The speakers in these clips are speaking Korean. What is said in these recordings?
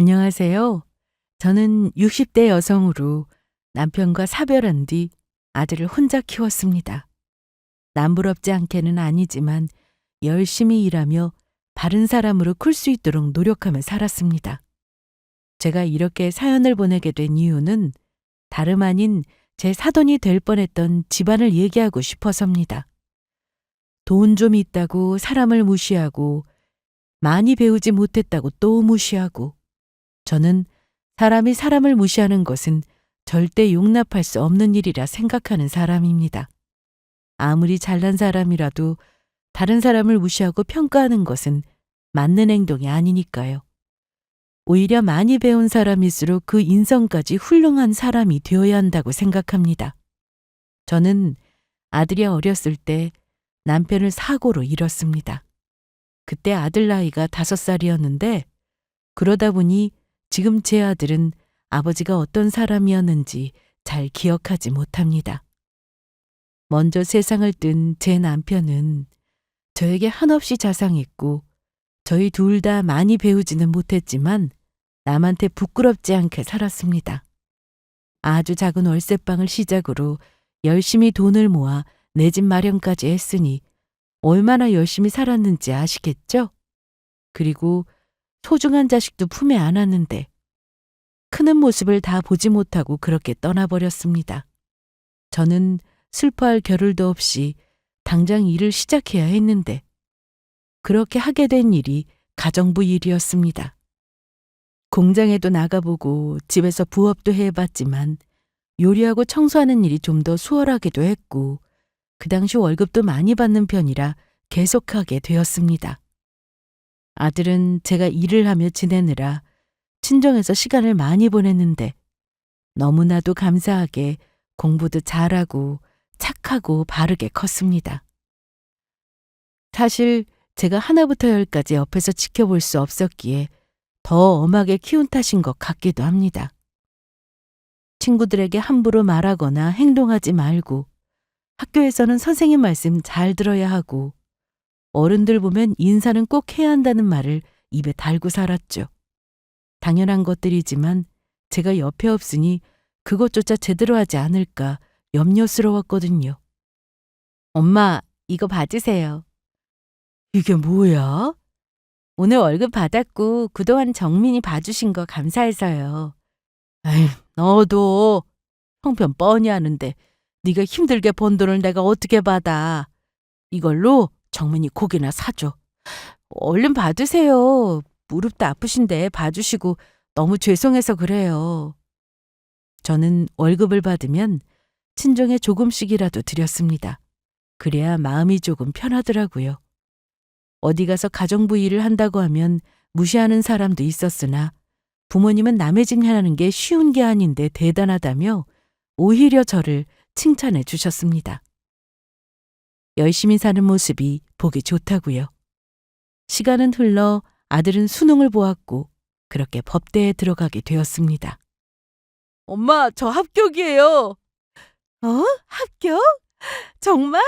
안녕하세요. 저는 60대 여성으로 남편과 사별한 뒤 아들을 혼자 키웠습니다. 남부럽지 않게는 아니지만 열심히 일하며 바른 사람으로 클 수 있도록 노력하며 살았습니다. 제가 이렇게 사연을 보내게 된 이유는 다름 아닌 제 사돈이 될 뻔했던 집안을 얘기하고 싶어서입니다. 돈 좀 있다고 사람을 무시하고 많이 배우지 못했다고 또 무시하고 저는 사람이 사람을 무시하는 것은 절대 용납할 수 없는 일이라 생각하는 사람입니다. 아무리 잘난 사람이라도 다른 사람을 무시하고 평가하는 것은 맞는 행동이 아니니까요. 오히려 많이 배운 사람일수록 그 인성까지 훌륭한 사람이 되어야 한다고 생각합니다. 저는 아들이 어렸을 때 남편을 사고로 잃었습니다. 그때 아들 나이가 5살이었는데 그러다 보니 지금 제 아들은 아버지가 어떤 사람이었는지 잘 기억하지 못합니다. 먼저 세상을 뜬 제 남편은 저에게 한없이 자상했고 저희 둘 다 많이 배우지는 못했지만 남한테 부끄럽지 않게 살았습니다. 아주 작은 월세방을 시작으로 열심히 돈을 모아 내 집 마련까지 했으니 얼마나 열심히 살았는지 아시겠죠? 그리고 소중한 자식도 품에 안았는데 크는 모습을 다 보지 못하고 그렇게 떠나버렸습니다. 저는 슬퍼할 겨를도 없이 당장 일을 시작해야 했는데 그렇게 하게 된 일이 가정부 일이었습니다. 공장에도 나가보고 집에서 부업도 해봤지만 요리하고 청소하는 일이 좀 더 수월하기도 했고 그 당시 월급도 많이 받는 편이라 계속하게 되었습니다. 아들은 제가 일을 하며 지내느라 친정에서 시간을 많이 보냈는데 너무나도 감사하게 공부도 잘하고 착하고 바르게 컸습니다. 사실 제가 하나부터 열까지 옆에서 지켜볼 수 없었기에 더 엄하게 키운 탓인 것 같기도 합니다. 친구들에게 함부로 말하거나 행동하지 말고 학교에서는 선생님 말씀 잘 들어야 하고 어른들 보면 인사는 꼭 해야 한다는 말을 입에 달고 살았죠. 당연한 것들이지만 제가 옆에 없으니 그것조차 제대로 하지 않을까 염려스러웠거든요. 엄마, 이거 받으세요. 이게 뭐야? 오늘 월급 받았고 그동안 정민이 봐주신 거 감사해서요. 에이, 너도 형편 뻔히 아는데 네가 힘들게 번 돈을 내가 어떻게 받아. 이걸로 정민이 고기나 사줘. 얼른 받으세요. 무릎도 아프신데 봐주시고 너무 죄송해서 그래요. 저는 월급을 받으면 친정에 조금씩이라도 드렸습니다. 그래야 마음이 조금 편하더라고요. 어디 가서 가정부 일을 한다고 하면 무시하는 사람도 있었으나 부모님은 남의 집 하는 게 쉬운 게 아닌데 대단하다며 오히려 저를 칭찬해 주셨습니다. 열심히 사는 모습이 보기 좋다고요. 시간은 흘러 아들은 수능을 보았고 그렇게 법대에 들어가게 되었습니다. 엄마, 저 합격이에요. 합격? 정말?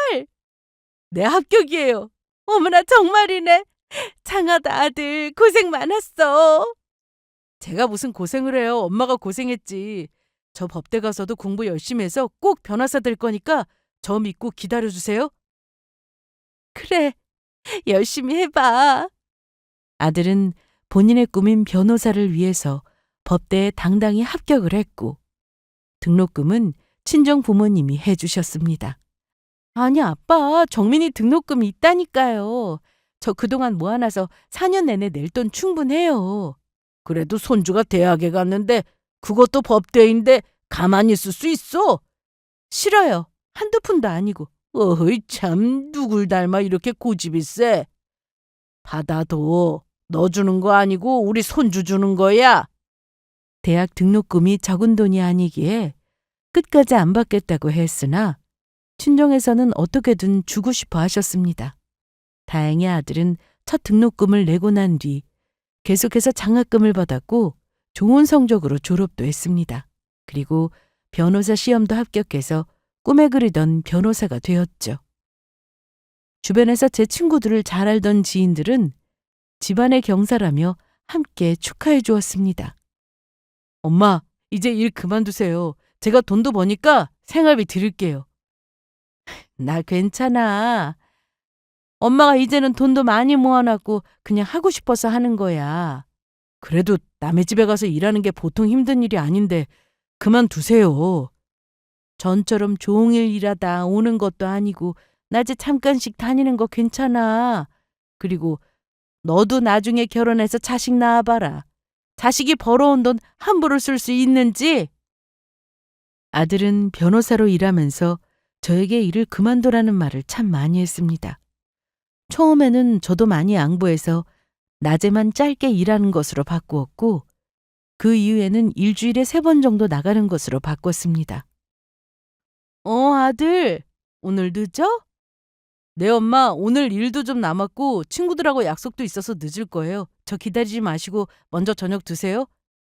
네, 합격이에요. 어머나, 정말이네. 장하다, 아들. 고생 많았어. 제가 무슨 고생을 해요. 엄마가 고생했지. 저 법대 가서도 공부 열심히 해서 꼭 변호사 될 거니까 저 믿고 기다려주세요. 그래, 열심히 해봐. 아들은 본인의 꿈인 변호사를 위해서 법대에 당당히 합격을 했고 등록금은 친정 부모님이 해주셨습니다. 아니, 아빠, 정민이 등록금이 있다니까요. 저 그동안 모아놔서 4년 내내 낼 돈 충분해요. 그래도 손주가 대학에 갔는데 그것도 법대인데 가만히 있을 수 있어? 싫어요. 한두 푼도 아니고. 어이 참, 누굴 닮아 이렇게 고집이 세. 받아도 너 주는 거 아니고 우리 손주 주는 거야. 대학 등록금이 적은 돈이 아니기에 끝까지 안 받겠다고 했으나 친정에서는 어떻게든 주고 싶어 하셨습니다. 다행히 아들은 첫 등록금을 내고 난 뒤 계속해서 장학금을 받았고 좋은 성적으로 졸업도 했습니다. 그리고 변호사 시험도 합격해서 꿈에 그리던 변호사가 되었죠. 주변에서 제 친구들을 잘 알던 지인들은 집안의 경사라며 함께 축하해 주었습니다. 엄마, 이제 일 그만두세요. 제가 돈도 버니까 생활비 드릴게요. 나 괜찮아. 엄마가 이제는 돈도 많이 모아놨고 그냥 하고 싶어서 하는 거야. 그래도 남의 집에 가서 일하는 게 보통 힘든 일이 아닌데 그만두세요. 전처럼 종일 일하다 오는 것도 아니고 낮에 잠깐씩 다니는 거 괜찮아. 그리고 너도 나중에 결혼해서 자식 낳아봐라. 자식이 벌어온 돈 함부로 쓸 수 있는지? 아들은 변호사로 일하면서 저에게 일을 그만두라는 말을 참 많이 했습니다. 처음에는 저도 많이 양보해서 낮에만 짧게 일하는 것으로 바꾸었고 그 이후에는 일주일에 3번 정도 나가는 것으로 바꿨습니다. 아들, 오늘 늦어? 네, 엄마, 오늘 일도 좀 남았고 친구들하고 약속도 있어서 늦을 거예요. 저 기다리지 마시고 먼저 저녁 드세요.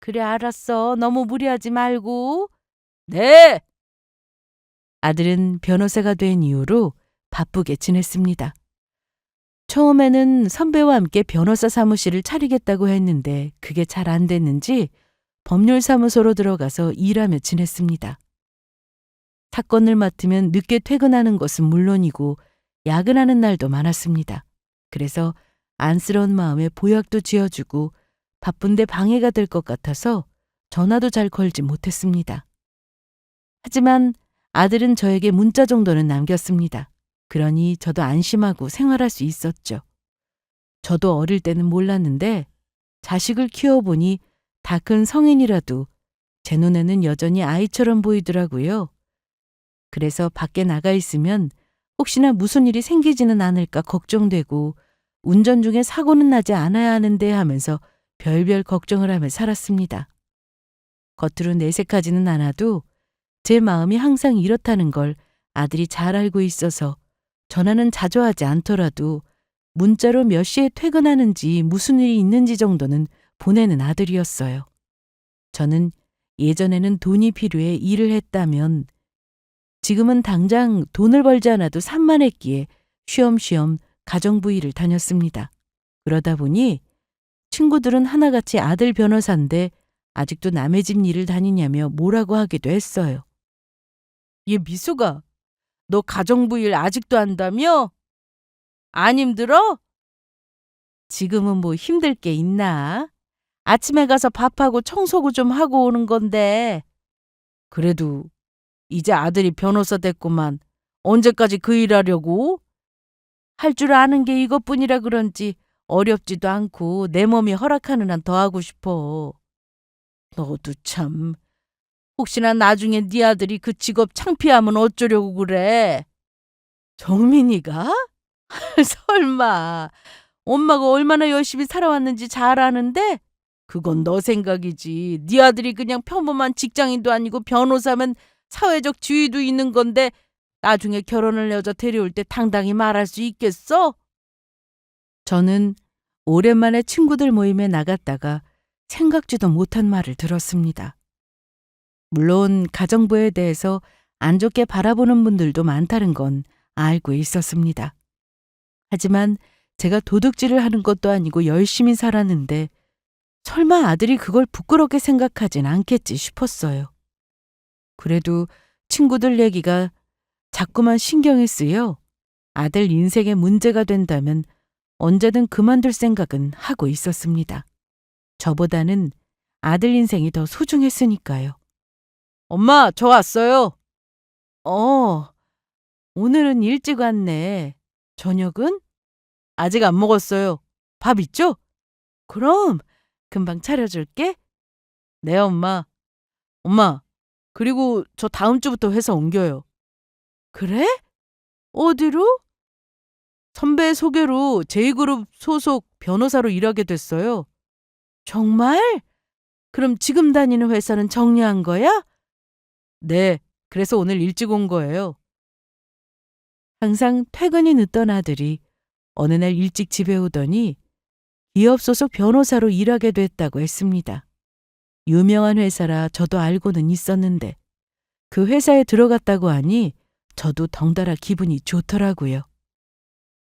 그래, 알았어. 너무 무리하지 말고. 네! 아들은 변호사가 된 이후로 바쁘게 지냈습니다. 처음에는 선배와 함께 변호사 사무실을 차리겠다고 했는데 그게 잘 안 됐는지 법률사무소로 들어가서 일하며 지냈습니다. 사건을 맡으면 늦게 퇴근하는 것은 물론이고 야근하는 날도 많았습니다. 그래서 안쓰러운 마음에 보약도 지어주고 바쁜데 방해가 될 것 같아서 전화도 잘 걸지 못했습니다. 하지만 아들은 저에게 문자 정도는 남겼습니다. 그러니 저도 안심하고 생활할 수 있었죠. 저도 어릴 때는 몰랐는데 자식을 키워보니 다 큰 성인이라도 제 눈에는 여전히 아이처럼 보이더라고요. 그래서 밖에 나가 있으면 혹시나 무슨 일이 생기지는 않을까 걱정되고 운전 중에 사고는 나지 않아야 하는데 하면서 별별 걱정을 하며 살았습니다. 겉으로 내색하지는 않아도 제 마음이 항상 이렇다는 걸 아들이 잘 알고 있어서 전화는 자주 하지 않더라도 문자로 몇 시에 퇴근하는지 무슨 일이 있는지 정도는 보내는 아들이었어요. 저는 예전에는 돈이 필요해 일을 했다면 지금은 당장 돈을 벌지 않아도 산만했기에 쉬엄쉬엄 가정부 일을 다녔습니다. 그러다 보니 친구들은 하나같이 아들 변호사인데 아직도 남의 집 일을 다니냐며 뭐라고 하기도 했어요. 얘 미수가, 너 가정부 일 아직도 한다며? 안 힘들어? 지금은 뭐 힘들 게 있나? 아침에 가서 밥하고 청소고 좀 하고 오는 건데. 그래도 이제 아들이 변호사 됐구만. 언제까지 그 일 하려고? 할 줄 아는 게 이것뿐이라 그런지 어렵지도 않고 내 몸이 허락하는 한 더 하고 싶어. 너도 참. 혹시나 나중에 네 아들이 그 직업 창피하면 어쩌려고 그래? 정민이가? 설마. 엄마가 얼마나 열심히 살아왔는지 잘 아는데? 그건 너 생각이지. 네 아들이 그냥 평범한 직장인도 아니고 변호사면 사회적 지위도 있는 건데 나중에 결혼을 여자 데려올 때 당당히 말할 수 있겠어? 저는 오랜만에 친구들 모임에 나갔다가 생각지도 못한 말을 들었습니다. 물론 가정부에 대해서 안 좋게 바라보는 분들도 많다는 건 알고 있었습니다. 하지만 제가 도둑질을 하는 것도 아니고 열심히 살았는데 설마 아들이 그걸 부끄럽게 생각하진 않겠지 싶었어요. 그래도 친구들 얘기가 자꾸만 신경이 쓰여 아들 인생에 문제가 된다면 언제든 그만둘 생각은 하고 있었습니다. 저보다는 아들 인생이 더 소중했으니까요. 엄마, 저 왔어요. 오늘은 일찍 왔네. 저녁은? 아직 안 먹었어요. 밥 있죠? 그럼 금방 차려줄게. 네, 엄마. 엄마, 그리고 저 다음 주부터 회사 옮겨요. 그래? 어디로? 선배 소개로 제2그룹 소속 변호사로 일하게 됐어요. 정말? 그럼 지금 다니는 회사는 정리한 거야? 네, 그래서 오늘 일찍 온 거예요. 항상 퇴근이 늦던 아들이 어느 날 일찍 집에 오더니 기업 소속 변호사로 일하게 됐다고 했습니다. 유명한 회사라 저도 알고는 있었는데 그 회사에 들어갔다고 하니 저도 덩달아 기분이 좋더라고요.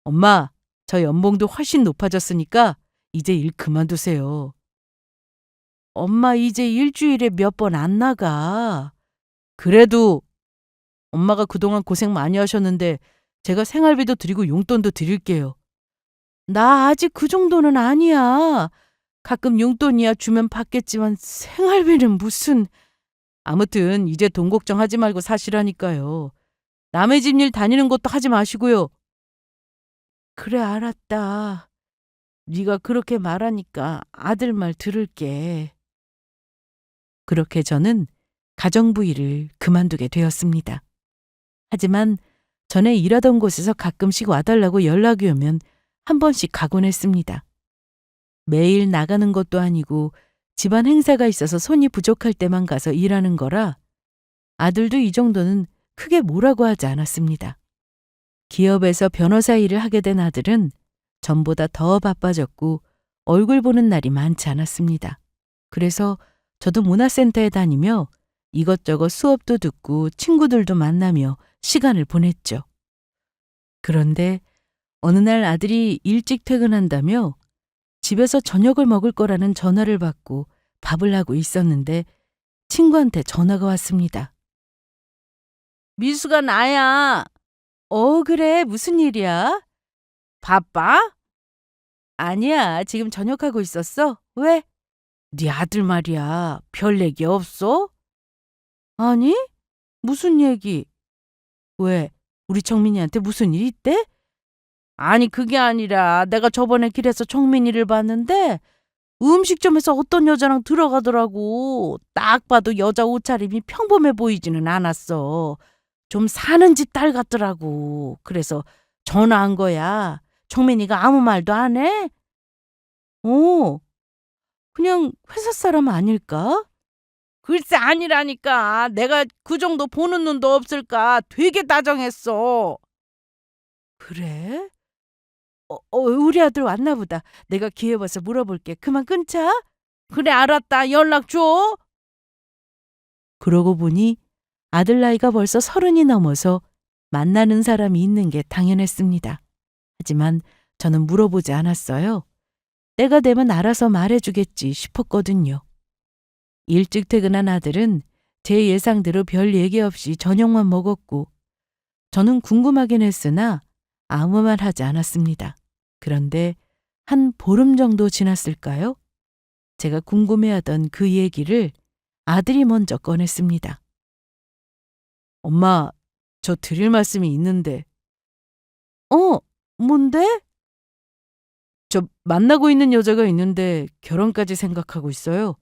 엄마, 저 연봉도 훨씬 높아졌으니까 이제 일 그만두세요. 엄마 이제 일주일에 몇 번 안 나가. 그래도 엄마가 그동안 고생 많이 하셨는데 제가 생활비도 드리고 용돈도 드릴게요. 나 아직 그 정도는 아니야. 가끔 용돈이야 주면 받겠지만 생활비는 무슨. 아무튼 이제 돈 걱정하지 말고 사시라니까요. 남의 집 일 다니는 것도 하지 마시고요. 그래 알았다. 네가 그렇게 말하니까 아들 말 들을게. 그렇게 저는 가정부 일을 그만두게 되었습니다. 하지만 전에 일하던 곳에서 가끔씩 와달라고 연락이 오면 한 번씩 가곤 했습니다. 매일 나가는 것도 아니고 집안 행사가 있어서 손이 부족할 때만 가서 일하는 거라 아들도 이 정도는 크게 뭐라고 하지 않았습니다. 기업에서 변호사 일을 하게 된 아들은 전보다 더 바빠졌고 얼굴 보는 날이 많지 않았습니다. 그래서 저도 문화센터에 다니며 이것저것 수업도 듣고 친구들도 만나며 시간을 보냈죠. 그런데 어느 날 아들이 일찍 퇴근한다며 집에서 저녁을 먹을 거라는 전화를 받고 밥을 하고 있었는데 친구한테 전화가 왔습니다. 미수가 나야. 그래. 무슨 일이야? 바빠? 아니야. 지금 저녁하고 있었어. 왜? 네 아들 말이야. 별 얘기 없어? 아니? 무슨 얘기? 왜? 우리 정민이한테 무슨 일 있대? 아니 그게 아니라 내가 저번에 길에서 정민이를 봤는데 음식점에서 어떤 여자랑 들어가더라고. 딱 봐도 여자 옷차림이 평범해 보이지는 않았어. 좀 사는 집 딸 같더라고. 그래서 전화한 거야. 정민이가 아무 말도 안 해? 그냥 회사 사람 아닐까? 글쎄 아니라니까. 내가 그 정도 보는 눈도 없을까. 되게 다정했어. 그래? 우리 아들 왔나 보다. 내가 기회 봐서 물어볼게. 그만 끊자. 그래 알았다. 연락 줘. 그러고 보니 아들 나이가 벌써 30이 넘어서 만나는 사람이 있는 게 당연했습니다. 하지만 저는 물어보지 않았어요. 때가 되면 알아서 말해주겠지 싶었거든요. 일찍 퇴근한 아들은 제 예상대로 별 얘기 없이 저녁만 먹었고 저는 궁금하긴 했으나 아무 말 하지 않았습니다. 그런데 한 보름 정도 지났을까요? 제가 궁금해하던 그 얘기를 아들이 먼저 꺼냈습니다. 엄마, 저 드릴 말씀이 있는데. 뭔데? 저 만나고 있는 여자가 있는데 결혼까지 생각하고 있어요.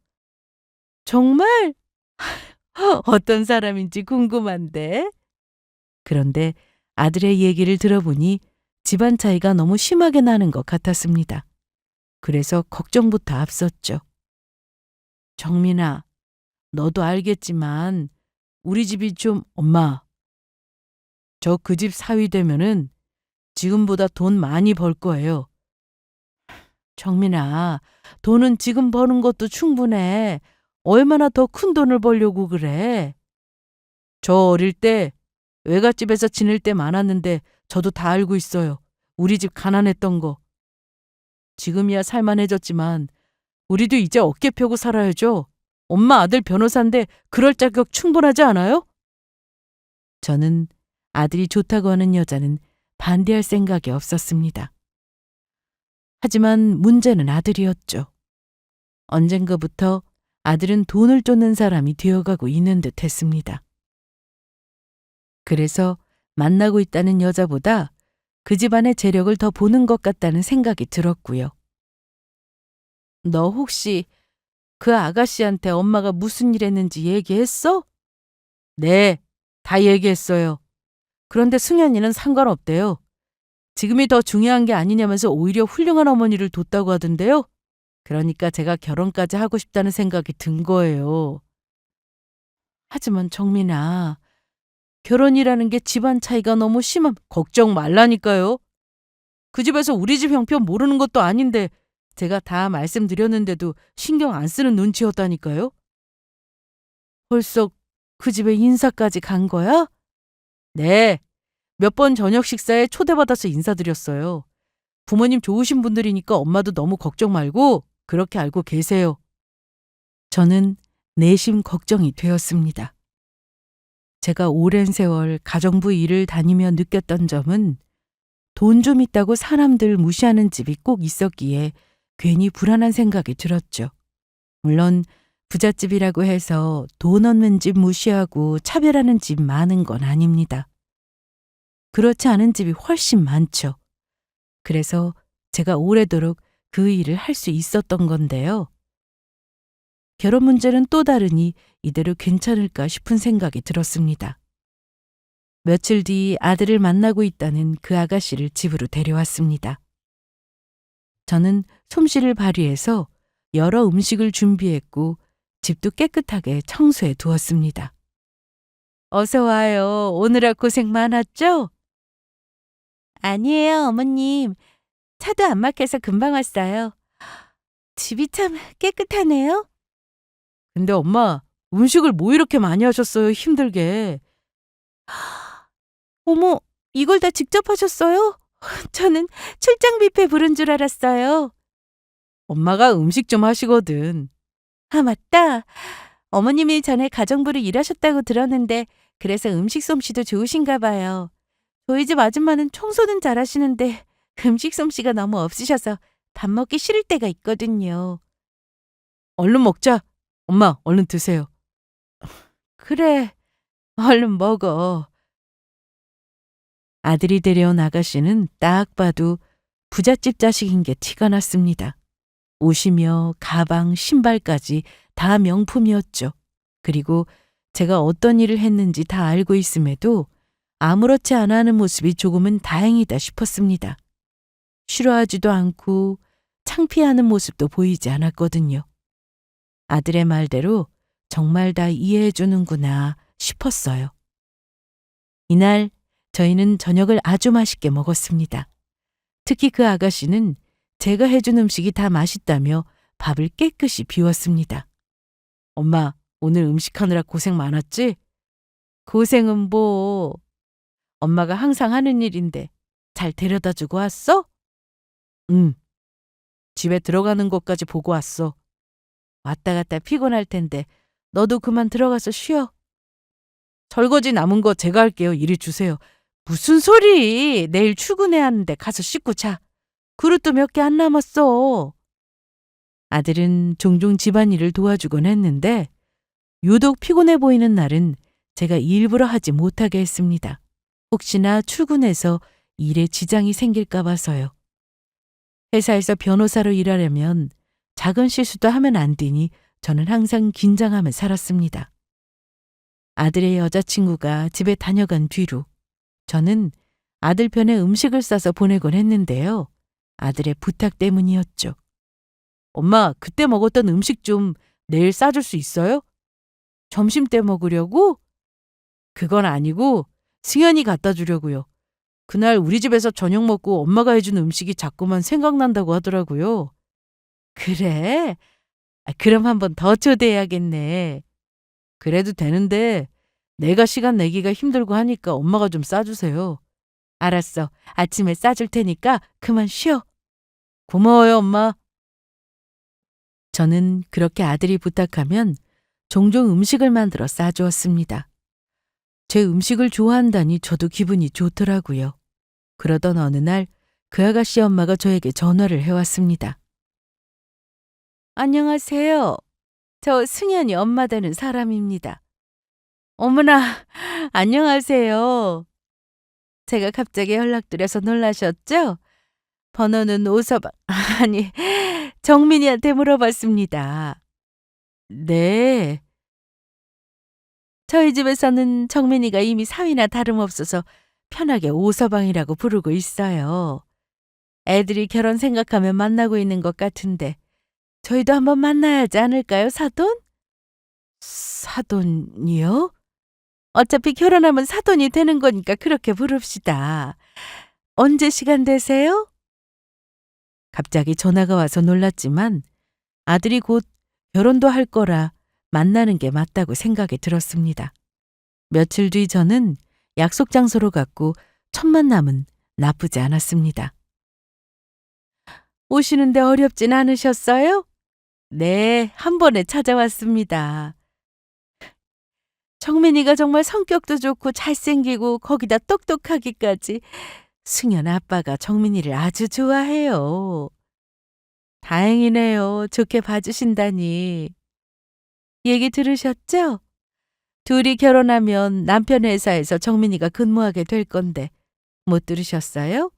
정말? 어떤 사람인지 궁금한데. 그런데 아들의 얘기를 들어보니 집안 차이가 너무 심하게 나는 것 같았습니다. 그래서 걱정부터 앞섰죠. 정민아, 너도 알겠지만 우리 집이 좀 엄마. 저 그 집 사위 되면은 지금보다 돈 많이 벌 거예요. 정민아, 돈은 지금 버는 것도 충분해. 얼마나 더 큰 돈을 벌려고 그래? 저 어릴 때 외갓집에서 지낼 때 많았는데 저도 다 알고 있어요. 우리 집 가난했던 거. 지금이야 살만해졌지만 우리도 이제 어깨 펴고 살아야죠. 엄마 아들 변호사인데 그럴 자격 충분하지 않아요? 저는 아들이 좋다고 하는 여자는 반대할 생각이 없었습니다. 하지만 문제는 아들이었죠. 언젠가부터 아들은 돈을 쫓는 사람이 되어가고 있는 듯 했습니다. 그래서 만나고 있다는 여자보다 그 집안의 재력을 더 보는 것 같다는 생각이 들었고요. 너 혹시 그 아가씨한테 엄마가 무슨 일 했는지 얘기했어? 네, 다 얘기했어요. 그런데 승현이는 상관없대요. 지금이 더 중요한 게 아니냐면서 오히려 훌륭한 어머니를 뒀다고 하던데요. 그러니까 제가 결혼까지 하고 싶다는 생각이 든 거예요. 하지만 정민아, 결혼이라는 게 집안 차이가 너무 심함. 걱정 말라니까요. 그 집에서 우리 집 형편 모르는 것도 아닌데 제가 다 말씀드렸는데도 신경 안 쓰는 눈치였다니까요. 벌써 그 집에 인사까지 간 거야? 네. 몇 번 저녁 식사에 초대받아서 인사드렸어요. 부모님 좋으신 분들이니까 엄마도 너무 걱정 말고 그렇게 알고 계세요. 저는 내심 걱정이 되었습니다. 제가 오랜 세월 가정부 일을 다니며 느꼈던 점은 돈 좀 있다고 사람들 무시하는 집이 꼭 있었기에 괜히 불안한 생각이 들었죠. 물론 부잣집이라고 해서 돈 없는 집 무시하고 차별하는 집 많은 건 아닙니다. 그렇지 않은 집이 훨씬 많죠. 그래서 제가 오래도록 그 일을 할 수 있었던 건데요. 결혼 문제는 또 다르니 이대로 괜찮을까 싶은 생각이 들었습니다. 며칠 뒤 아들을 만나고 있다는 그 아가씨를 집으로 데려왔습니다. 저는 솜씨를 발휘해서 여러 음식을 준비했고 집도 깨끗하게 청소해 두었습니다. 어서 와요. 오느라 고생 많았죠? 아니에요, 어머님. 차도 안 막혀서 금방 왔어요. 집이 참 깨끗하네요. 근데 엄마, 음식을 뭐 이렇게 많이 하셨어요, 힘들게. 어머, 이걸 다 직접 하셨어요? 저는 출장 뷔페 부른 줄 알았어요. 엄마가 음식 좀 하시거든. 아, 맞다. 어머님이 전에 가정부로 일하셨다고 들었는데 그래서 음식 솜씨도 좋으신가 봐요. 저희 집 아줌마는 청소는 잘하시는데 음식 솜씨가 너무 없으셔서 밥 먹기 싫을 때가 있거든요. 얼른 먹자. 엄마, 얼른 드세요. 그래, 얼른 먹어. 아들이 데려온 아가씨는 딱 봐도 부잣집 자식인 게 티가 났습니다. 옷이며 가방, 신발까지 다 명품이었죠. 그리고 제가 어떤 일을 했는지 다 알고 있음에도 아무렇지 않아 하는 모습이 조금은 다행이다 싶었습니다. 싫어하지도 않고 창피하는 모습도 보이지 않았거든요. 아들의 말대로 정말 다 이해해 주는구나 싶었어요. 이날 저희는 저녁을 아주 맛있게 먹었습니다. 특히 그 아가씨는 제가 해준 음식이 다 맛있다며 밥을 깨끗이 비웠습니다. 엄마, 오늘 음식하느라 고생 많았지? 고생은 뭐? 엄마가 항상 하는 일인데 잘 데려다 주고 왔어? 응. 집에 들어가는 것까지 보고 왔어. 왔다 갔다 피곤할 텐데 너도 그만 들어가서 쉬어. 설거지 남은 거 제가 할게요. 이리 주세요. 무슨 소리? 내일 출근해야 하는데 가서 씻고 자. 그릇도 몇 개 안 남았어. 아들은 종종 집안일을 도와주곤 했는데 유독 피곤해 보이는 날은 제가 일부러 하지 못하게 했습니다. 혹시나 출근해서 일에 지장이 생길까 봐서요. 회사에서 변호사로 일하려면 작은 실수도 하면 안 되니 저는 항상 긴장하며 살았습니다. 아들의 여자친구가 집에 다녀간 뒤로 저는 아들 편에 음식을 싸서 보내곤 했는데요. 아들의 부탁 때문이었죠. 엄마, 그때 먹었던 음식 좀 내일 싸줄 수 있어요? 점심 때 먹으려고? 그건 아니고 승현이 갖다 주려고요. 그날 우리 집에서 저녁 먹고 엄마가 해준 음식이 자꾸만 생각난다고 하더라고요. 그래? 그럼 한번 더 초대해야겠네. 그래도 되는데 내가 시간 내기가 힘들고 하니까 엄마가 좀 싸주세요. 알았어. 아침에 싸줄 테니까 그만 쉬어. 고마워요, 엄마. 저는 그렇게 아들이 부탁하면 종종 음식을 만들어 싸주었습니다. 제 음식을 좋아한다니 저도 기분이 좋더라고요. 그러던 어느 날 그 아가씨 엄마가 저에게 전화를 해왔습니다. 안녕하세요. 저 승현이 엄마 되는 사람입니다. 어머나, 안녕하세요. 제가 갑자기 연락드려서 놀라셨죠? 번호는 오서방, 아니, 정민이한테 물어봤습니다. 네. 저희 집에서는 정민이가 이미 사위나 다름없어서 편하게 오서방이라고 부르고 있어요. 애들이 결혼 생각하면 만나고 있는 것 같은데 저희도 한번 만나야 하지 않을까요, 사돈? 사돈이요? 어차피 결혼하면 사돈이 되는 거니까 그렇게 부릅시다. 언제 시간 되세요? 갑자기 전화가 와서 놀랐지만 아들이 곧 결혼도 할 거라 만나는 게 맞다고 생각이 들었습니다. 며칠 뒤 저는 약속 장소로 갔고 첫 만남은 나쁘지 않았습니다. 오시는데 어렵진 않으셨어요? 네, 한 번에 찾아왔습니다. 정민이가 정말 성격도 좋고 잘생기고 거기다 똑똑하기까지 승현 아빠가 정민이를 아주 좋아해요. 다행이네요. 좋게 봐주신다니. 얘기 들으셨죠? 둘이 결혼하면 남편 회사에서 정민이가 근무하게 될 건데 못 들으셨어요?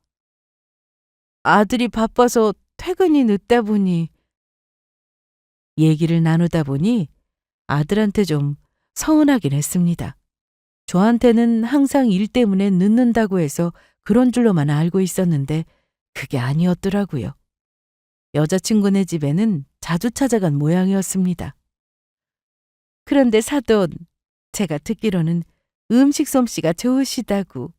아들이 바빠서 퇴근이 늦다 보니 얘기를 나누다 보니 아들한테 좀 서운하긴 했습니다. 저한테는 항상 일 때문에 늦는다고 해서 그런 줄로만 알고 있었는데 그게 아니었더라고요. 여자친구네 집에는 자주 찾아간 모양이었습니다. 그런데 사돈, 제가 듣기로는 음식 솜씨가 좋으시다고.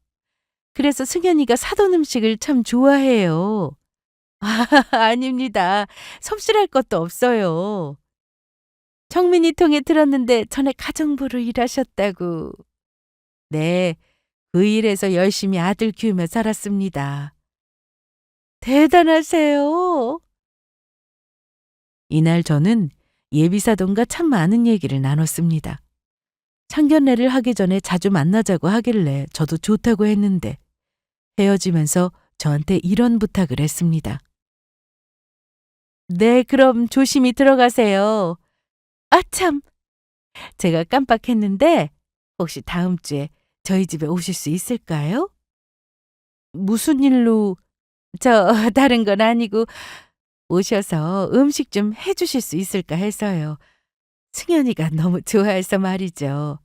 그래서 승현이가 사돈 음식을 참 좋아해요. 아, 아닙니다. 섭실할 것도 없어요. 정민이 통해 들었는데 전에 가정부로 일하셨다고. 네, 그 일에서 열심히 아들 키우며 살았습니다. 대단하세요. 이날 저는 예비사돈과 참 많은 얘기를 나눴습니다. 상견례를 하기 전에 자주 만나자고 하길래 저도 좋다고 했는데 헤어지면서 저한테 이런 부탁을 했습니다. 네, 그럼 조심히 들어가세요. 아, 참! 제가 깜빡했는데 혹시 다음 주에 저희 집에 오실 수 있을까요? 무슨 일로? 저 다른 건 아니고 오셔서 음식 좀 해주실 수 있을까 해서요. 승현이가 너무 좋아해서 말이죠.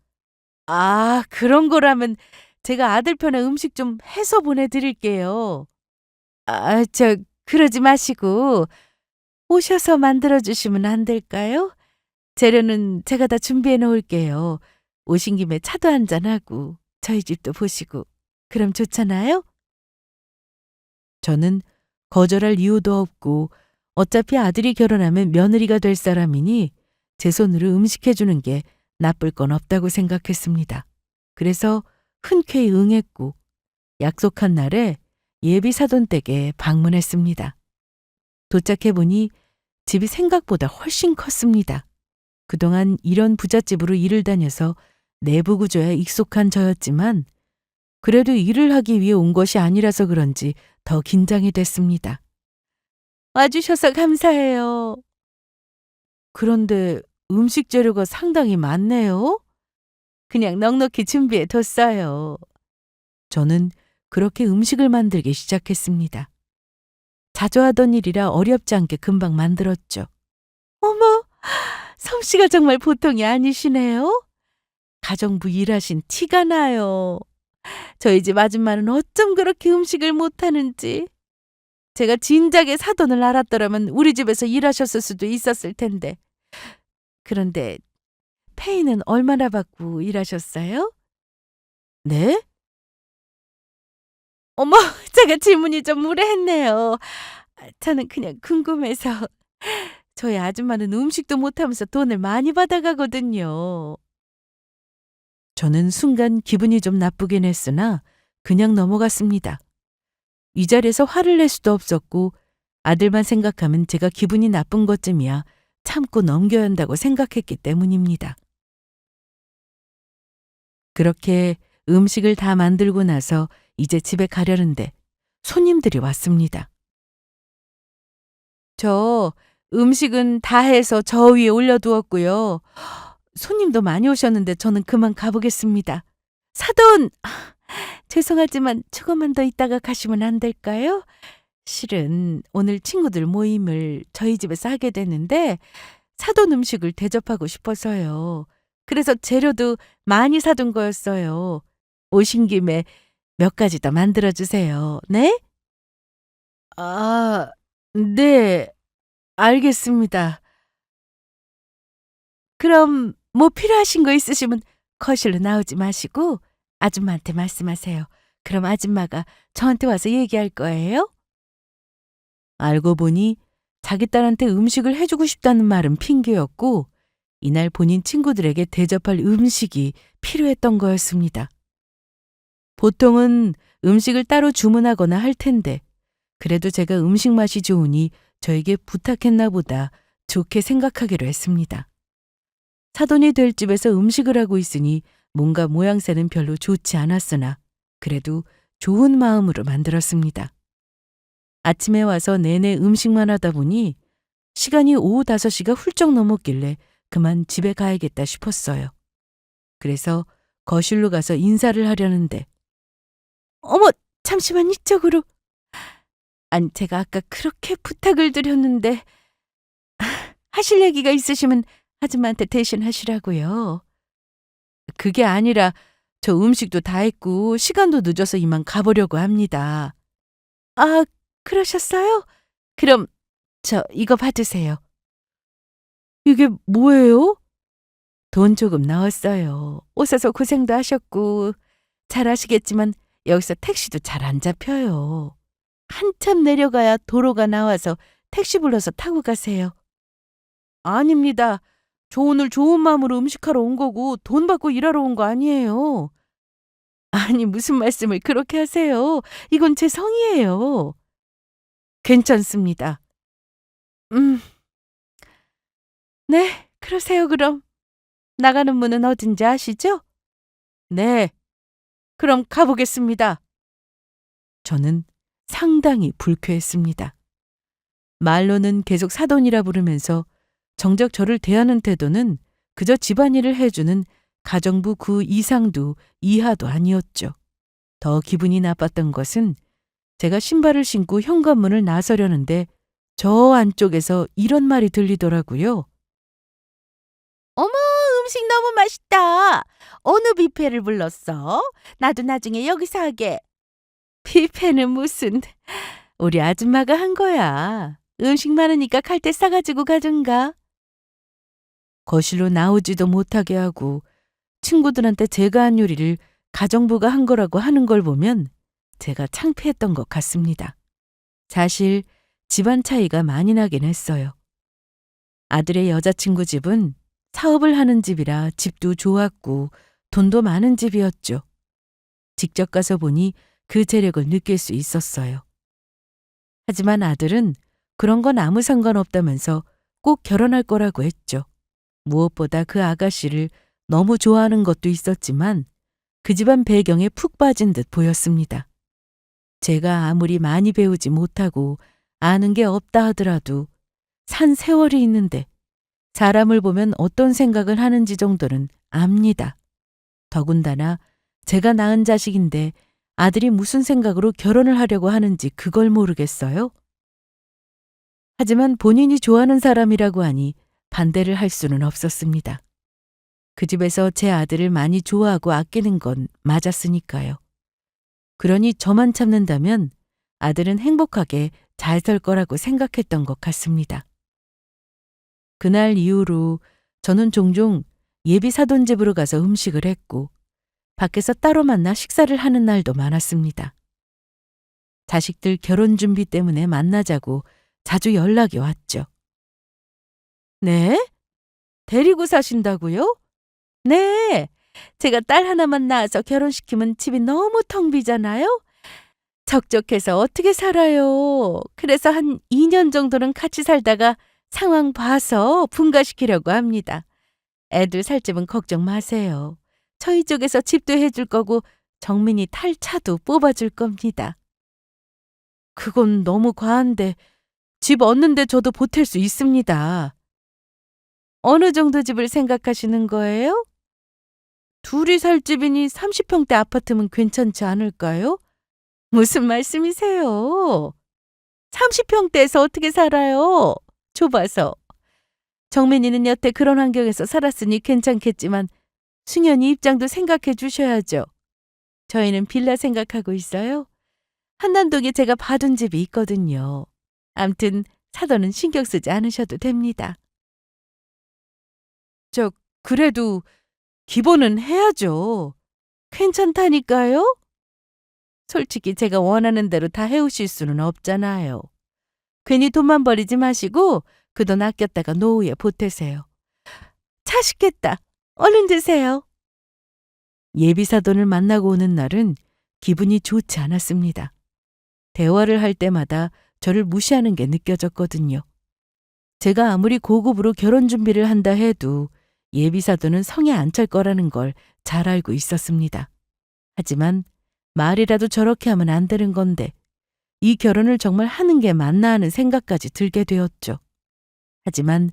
아, 그런 거라면 제가 아들 편에 음식 좀 해서 보내드릴게요. 아, 그러지 마시고 오셔서 만들어주시면 안 될까요? 재료는 제가 다 준비해 놓을게요. 오신 김에 차도 한잔하고 저희 집도 보시고 그럼 좋잖아요? 저는 거절할 이유도 없고 어차피 아들이 결혼하면 며느리가 될 사람이니 제 손으로 음식해 주는 게 나쁠 건 없다고 생각했습니다. 그래서 흔쾌히 응했고 약속한 날에 예비 사돈 댁에 방문했습니다. 도착해 보니 집이 생각보다 훨씬 컸습니다. 그동안 이런 부잣집으로 일을 다녀서 내부 구조에 익숙한 저였지만 그래도 일을 하기 위해 온 것이 아니라서 그런지 더 긴장이 됐습니다. 와주셔서 감사해요. 그런데 음식 재료가 상당히 많네요. 그냥 넉넉히 준비해 뒀어요. 저는 그렇게 음식을 만들기 시작했습니다. 자주 하던 일이라 어렵지 않게 금방 만들었죠. 어머, 솜씨가 정말 보통이 아니시네요. 가정부 일하신 티가 나요. 저희 집 아줌마는 어쩜 그렇게 음식을 못하는지. 제가 진작에 사돈을 알았더라면 우리 집에서 일하셨을 수도 있었을 텐데. 그런데 페이는 얼마나 받고 일하셨어요? 네? 어머, 제가 질문이 좀 무례했네요. 저는 그냥 궁금해서. 저희 아줌마는 음식도 못하면서 돈을 많이 받아가거든요. 저는 순간 기분이 좀 나쁘긴 했으나 그냥 넘어갔습니다. 이 자리에서 화를 낼 수도 없었고 아들만 생각하면 제가 기분이 나쁜 것쯤이야 참고 넘겨야 한다고 생각했기 때문입니다. 그렇게 음식을 다 만들고 나서 이제 집에 가려는데 손님들이 왔습니다. 저 음식은 다 해서 저 위에 올려두었고요. 손님도 많이 오셨는데 저는 그만 가보겠습니다. 사돈! 죄송하지만 조금만 더 있다가 가시면 안 될까요? 실은 오늘 친구들 모임을 저희 집에서 하게 됐는데 사돈 음식을 대접하고 싶어서요. 그래서 재료도 많이 사둔 거였어요. 오신 김에 몇 가지 더 만들어주세요. 네? 아, 네, 알겠습니다. 그럼 뭐 필요하신 거 있으시면 거실로 나오지 마시고 아줌마한테 말씀하세요. 그럼 아줌마가 저한테 와서 얘기할 거예요. 알고 보니 자기 딸한테 음식을 해주고 싶다는 말은 핑계였고 이날 본인 친구들에게 대접할 음식이 필요했던 거였습니다. 보통은 음식을 따로 주문하거나 할 텐데 그래도 제가 음식 맛이 좋으니 저에게 부탁했나 보다 좋게 생각하기로 했습니다. 사돈이 될 집에서 음식을 하고 있으니 뭔가 모양새는 별로 좋지 않았으나 그래도 좋은 마음으로 만들었습니다. 아침에 와서 내내 음식만 하다 보니 시간이 오후 5시가 훌쩍 넘었길래 그만 집에 가야겠다 싶었어요. 그래서 거실로 가서 인사를 하려는데 어머, 잠시만 이쪽으로. 아니, 제가 아까 그렇게 부탁을 드렸는데 하실 얘기가 있으시면 아줌마한테 대신 하시라고요. 그게 아니라 저 음식도 다 했고 시간도 늦어서 이만 가보려고 합니다. 아, 그러셨어요? 그럼 저 이거 받으세요. 이게 뭐예요? 돈 조금 넣었어요. 오셔서 고생도 하셨고 잘 아시겠지만 여기서 택시도 잘 안 잡혀요. 한참 내려가야 도로가 나와서 택시 불러서 타고 가세요. 아닙니다. 저 오늘 좋은 마음으로 음식하러 온 거고 돈 받고 일하러 온 거 아니에요. 아니, 무슨 말씀을 그렇게 하세요. 이건 제 성의예요. 괜찮습니다. 음, 네, 그러세요 그럼. 나가는 문은 어딘지 아시죠? 네, 그럼 가보겠습니다. 저는 상당히 불쾌했습니다. 말로는 계속 사돈이라 부르면서 정작 저를 대하는 태도는 그저 집안일을 해주는 가정부 그 이상도 이하도 아니었죠. 더 기분이 나빴던 것은 제가 신발을 신고 현관문을 나서려는데 저 안쪽에서 이런 말이 들리더라고요. 어머, 음식 너무 맛있다. 어느 뷔페를 불렀어? 나도 나중에 여기서 하게. 뷔페는 무슨. 우리 아줌마가 한 거야. 음식 많으니까 갈 때 싸가지고 가든가. 거실로 나오지도 못하게 하고 친구들한테 제가 한 요리를 가정부가 한 거라고 하는 걸 보면 제가 창피했던 것 같습니다. 사실 집안 차이가 많이 나긴 했어요. 아들의 여자친구 집은 사업을 하는 집이라 집도 좋았고 돈도 많은 집이었죠. 직접 가서 보니 그 재력을 느낄 수 있었어요. 하지만 아들은 그런 건 아무 상관없다면서 꼭 결혼할 거라고 했죠. 무엇보다 그 아가씨를 너무 좋아하는 것도 있었지만 그 집안 배경에 푹 빠진 듯 보였습니다. 제가 아무리 많이 배우지 못하고 아는 게 없다 하더라도 산 세월이 있는데 사람을 보면 어떤 생각을 하는지 정도는 압니다. 더군다나 제가 낳은 자식인데 아들이 무슨 생각으로 결혼을 하려고 하는지 그걸 모르겠어요? 하지만 본인이 좋아하는 사람이라고 하니 반대를 할 수는 없었습니다. 그 집에서 제 아들을 많이 좋아하고 아끼는 건 맞았으니까요. 그러니 저만 참는다면 아들은 행복하게 잘 살 거라고 생각했던 것 같습니다. 그날 이후로 저는 종종 예비 사돈 집으로 가서 음식을 했고 밖에서 따로 만나 식사를 하는 날도 많았습니다. 자식들 결혼 준비 때문에 만나자고 자주 연락이 왔죠. 네? 데리고 사신다고요? 네. 제가 딸 하나만 낳아서 결혼시키면 집이 너무 텅 비잖아요? 적적해서 어떻게 살아요. 그래서 한 2년 정도는 같이 살다가 상황 봐서 분가시키려고 합니다. 애들 살 집은 걱정 마세요. 저희 쪽에서 집도 해줄 거고 정민이 탈 차도 뽑아줄 겁니다. 그건 너무 과한데 집 얻는데 저도 보탤 수 있습니다. 어느 정도 집을 생각하시는 거예요? 둘이 살 집이니 30평대 아파트면 괜찮지 않을까요? 무슨 말씀이세요? 30평대에서 어떻게 살아요? 좁아서. 정민이는 여태 그런 환경에서 살았으니 괜찮겠지만 승현이 입장도 생각해 주셔야죠. 저희는 빌라 생각하고 있어요. 한남동에 제가 봐둔 집이 있거든요. 암튼 사돈은 신경 쓰지 않으셔도 됩니다. 그래도 기본은 해야죠. 괜찮다니까요? 솔직히 제가 원하는 대로 다 해오실 수는 없잖아요. 괜히 돈만 버리지 마시고 그 돈 아꼈다가 노후에 보태세요. 차쉽겠다. 얼른 드세요. 예비사돈을 만나고 오는 날은 기분이 좋지 않았습니다. 대화를 할 때마다 저를 무시하는 게 느껴졌거든요. 제가 아무리 고급으로 결혼 준비를 한다 해도 예비사도는 성에 안 찰 거라는 걸 잘 알고 있었습니다. 하지만 말이라도 저렇게 하면 안 되는 건데 이 결혼을 정말 하는 게 맞나 하는 생각까지 들게 되었죠. 하지만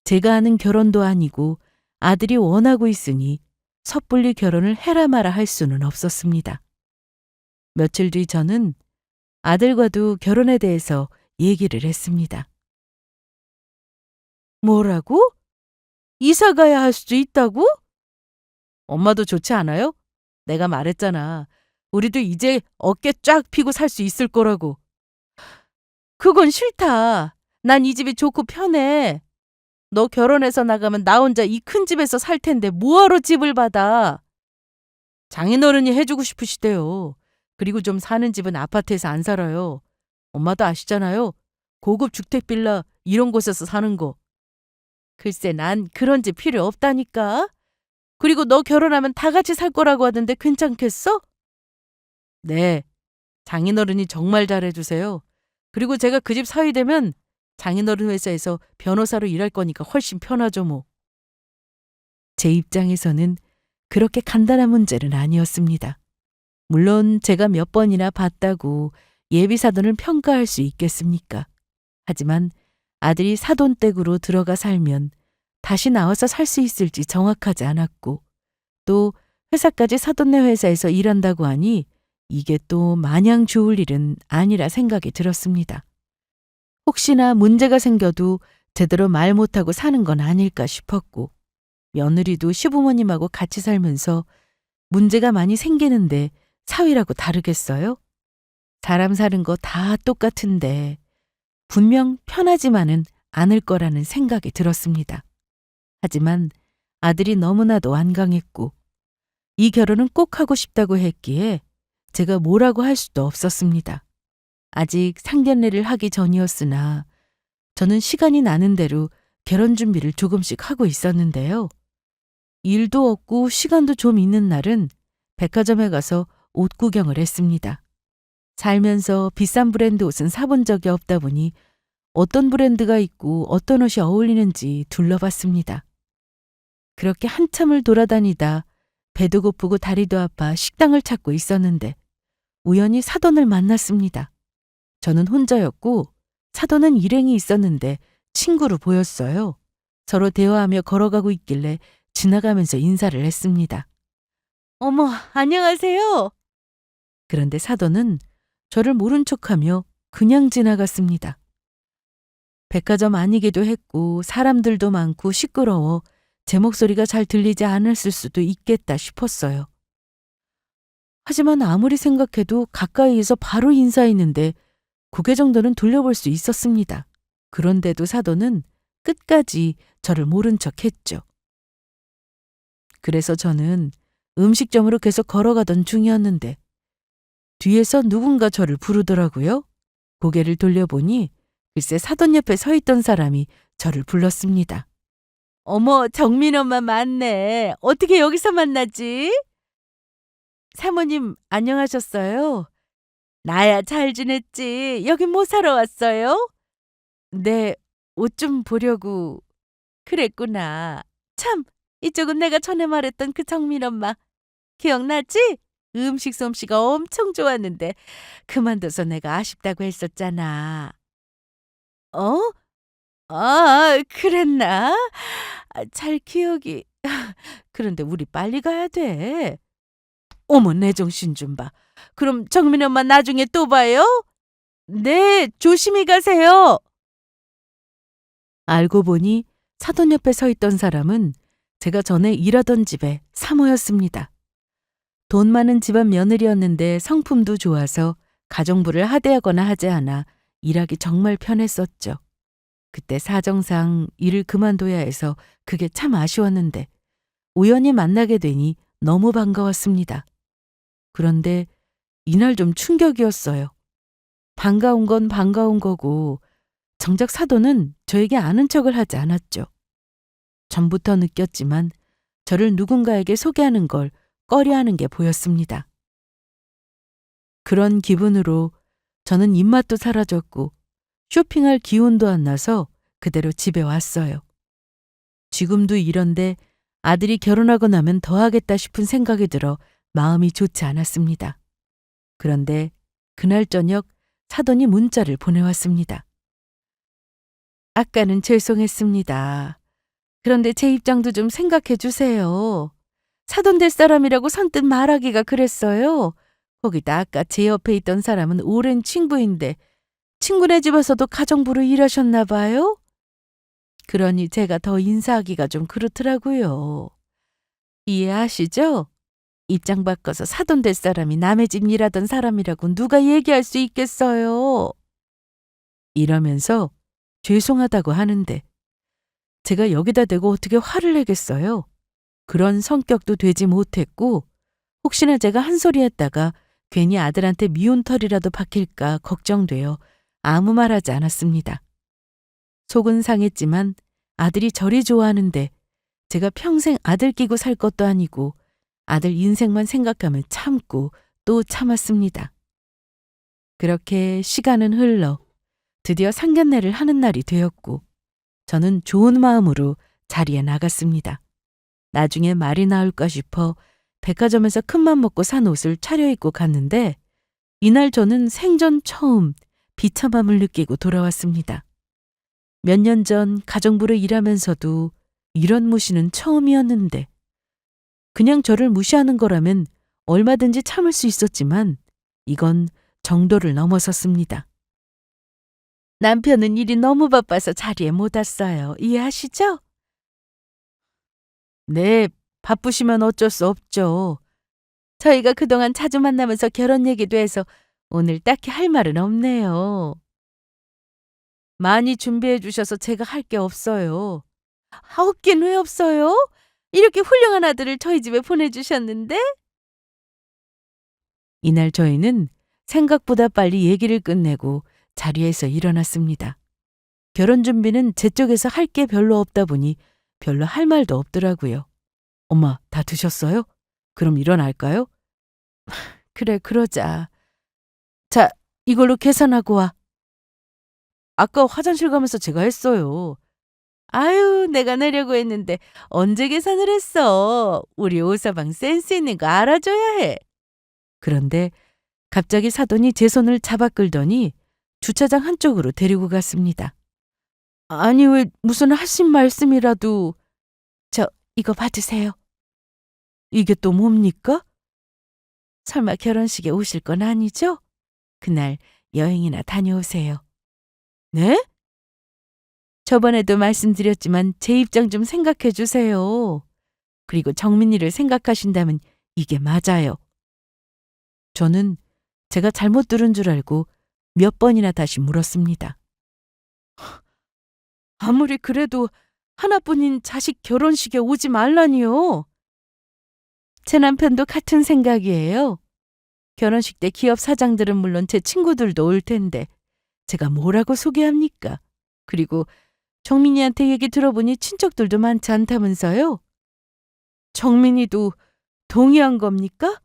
제가 하는 결혼도 아니고 아들이 원하고 있으니 섣불리 결혼을 해라 마라 할 수는 없었습니다. 며칠 뒤 저는 아들과도 결혼에 대해서 얘기를 했습니다. 뭐라고? 이사 가야 할 수도 있다고? 엄마도 좋지 않아요? 내가 말했잖아. 우리도 이제 어깨 쫙 펴고 살 수 있을 거라고. 그건 싫다. 난 이 집이 좋고 편해. 너 결혼해서 나가면 나 혼자 이 큰 집에서 살 텐데 뭐하러 집을 받아? 장인어른이 해주고 싶으시대요. 그리고 좀 사는 집은 아파트에서 안 살아요. 엄마도 아시잖아요. 고급 주택 빌라 이런 곳에서 사는 거. 글쎄 난 그런 집 필요 없다니까. 그리고 너 결혼하면 다 같이 살 거라고 하던데 괜찮겠어? 네. 장인어른이 정말 잘해주세요. 그리고 제가 그 집 사위 되면 장인어른 회사에서 변호사로 일할 거니까 훨씬 편하죠 뭐. 제 입장에서는 그렇게 간단한 문제는 아니었습니다. 물론 제가 몇 번이나 봤다고 예비 사돈을 평가할 수 있겠습니까? 하지만 아들이 사돈댁으로 들어가 살면 다시 나와서 살 수 있을지 정확하지 않았고 또 회사까지 사돈네 회사에서 일한다고 하니 이게 또 마냥 좋을 일은 아니라 생각이 들었습니다. 혹시나 문제가 생겨도 제대로 말 못하고 사는 건 아닐까 싶었고 며느리도 시부모님하고 같이 살면서 문제가 많이 생기는데 사위라고 다르겠어요? 사람 사는 거 다 똑같은데 분명 편하지만은 않을 거라는 생각이 들었습니다. 하지만 아들이 너무나도 완강했고 이 결혼은 꼭 하고 싶다고 했기에 제가 뭐라고 할 수도 없었습니다. 아직 상견례를 하기 전이었으나 저는 시간이 나는 대로 결혼 준비를 조금씩 하고 있었는데요. 일도 없고 시간도 좀 있는 날은 백화점에 가서 옷 구경을 했습니다. 살면서 비싼 브랜드 옷은 사본 적이 없다 보니 어떤 브랜드가 있고 어떤 옷이 어울리는지 둘러봤습니다. 그렇게 한참을 돌아다니다 배도 고프고 다리도 아파 식당을 찾고 있었는데 우연히 사돈을 만났습니다. 저는 혼자였고 사돈은 일행이 있었는데 친구로 보였어요. 서로 대화하며 걸어가고 있길래 지나가면서 인사를 했습니다. 어머, 안녕하세요. 그런데 사돈은 저를 모른 척하며 그냥 지나갔습니다. 백화점 아니기도 했고 사람들도 많고 시끄러워 제 목소리가 잘 들리지 않았을 수도 있겠다 싶었어요. 하지만 아무리 생각해도 가까이에서 바로 인사했는데 고개 정도는 돌려볼 수 있었습니다. 그런데도 사돈은 끝까지 저를 모른 척 했죠. 그래서 저는 음식점으로 계속 걸어가던 중이었는데 뒤에서 누군가 저를 부르더라고요. 고개를 돌려보니 글쎄 사돈 옆에 서 있던 사람이 저를 불렀습니다. 어머, 정민 엄마 맞네. 어떻게 여기서 만나지? 사모님 안녕하셨어요? 나야 잘 지냈지. 여기 뭐 사러 왔어요? 네, 옷 좀 보려고. 그랬구나. 참, 이쪽은 내가 전에 말했던 그 정민 엄마. 기억나지? 음식 솜씨가 엄청 좋았는데 그만둬서 내가 아쉽다고 했었잖아. 어? 그랬나? 잘 기억이. 그런데 우리 빨리 가야 돼. 어머, 내 정신 좀 봐. 그럼 정민 엄마 나중에 또 봐요? 네, 조심히 가세요. 알고 보니 사돈 옆에 서 있던 사람은 제가 전에 일하던 집의 사모였습니다. 돈 많은 집안 며느리였는데 성품도 좋아서 가정부를 하대하거나 하지 않아 일하기 정말 편했었죠. 그때 사정상 일을 그만둬야 해서 그게 참 아쉬웠는데 우연히 만나게 되니 너무 반가웠습니다. 그런데 이날 좀 충격이었어요. 반가운 건 반가운 거고 정작 사돈은 저에게 아는 척을 하지 않았죠. 전부터 느꼈지만 저를 누군가에게 소개하는 걸 꺼려하는 게 보였습니다. 그런 기분으로 저는 입맛도 사라졌고 쇼핑할 기운도 안 나서 그대로 집에 왔어요. 지금도 이런데 아들이 결혼하고 나면 더 하겠다 싶은 생각이 들어 마음이 좋지 않았습니다. 그런데 그날 저녁 사돈이 문자를 보내왔습니다. 아까는 죄송했습니다. 그런데 제 입장도 좀 생각해 주세요. 사돈 될 사람이라고 선뜻 말하기가 그랬어요. 거기다 아까 제 옆에 있던 사람은 오랜 친구인데 친구네 집에서도 가정부로 일하셨나 봐요? 그러니 제가 더 인사하기가 좀 그렇더라고요. 이해하시죠? 입장 바꿔서 사돈 될 사람이 남의 집 일하던 사람이라고 누가 얘기할 수 있겠어요? 이러면서 죄송하다고 하는데 제가 여기다 대고 어떻게 화를 내겠어요? 그런 성격도 되지 못했고 혹시나 제가 한 소리 했다가 괜히 아들한테 미운 털이라도 박힐까 걱정되어 아무 말 하지 않았습니다. 속은 상했지만 아들이 저리 좋아하는데 제가 평생 아들 끼고 살 것도 아니고 아들 인생만 생각하면 참고 또 참았습니다. 그렇게 시간은 흘러 드디어 상견례를 하는 날이 되었고 저는 좋은 마음으로 자리에 나갔습니다. 나중에 말이 나올까 싶어 백화점에서 큰맘 먹고 산 옷을 차려입고 갔는데 이날 저는 생전 처음 비참함을 느끼고 돌아왔습니다. 몇 년 전 가정부로 일하면서도 이런 무시는 처음이었는데 그냥 저를 무시하는 거라면 얼마든지 참을 수 있었지만 이건 정도를 넘어섰습니다. 남편은 일이 너무 바빠서 자리에 못 왔어요. 이해하시죠? 네, 바쁘시면 어쩔 수 없죠. 저희가 그동안 자주 만나면서 결혼 얘기도 해서 오늘 딱히 할 말은 없네요. 많이 준비해 주셔서 제가 할 게 없어요. 없긴 왜 없어요? 이렇게 훌륭한 아들을 저희 집에 보내주셨는데? 이날 저희는 생각보다 빨리 얘기를 끝내고 자리에서 일어났습니다. 결혼 준비는 제 쪽에서 할 게 별로 없다 보니 별로 할 말도 없더라고요. 엄마, 다 드셨어요? 그럼 일어날까요? 그래, 그러자. 자, 이걸로 계산하고 와. 아까 화장실 가면서 제가 했어요. 아유, 내가 내려고 했는데 언제 계산을 했어? 우리 오서방 센스 있는 거 알아줘야 해. 그런데 갑자기 사돈이 제 손을 잡아 끌더니 주차장 한쪽으로 데리고 갔습니다. 아니, 왜 무슨 하신 말씀이라도. 저 이거 받으세요. 이게 또 뭡니까? 설마 결혼식에 오실 건 아니죠? 그날 여행이나 다녀오세요. 네? 저번에도 말씀드렸지만 제 입장 좀 생각해 주세요. 그리고 정민이를 생각하신다면 이게 맞아요. 저는 제가 잘못 들은 줄 알고 몇 번이나 다시 물었습니다. 아무리 그래도 하나뿐인 자식 결혼식에 오지 말라니요. 제 남편도 같은 생각이에요. 결혼식 때 기업 사장들은 물론 제 친구들도 올 텐데 제가 뭐라고 소개합니까? 그리고 정민이한테 얘기 들어보니 친척들도 많지 않다면서요? 정민이도 동의한 겁니까?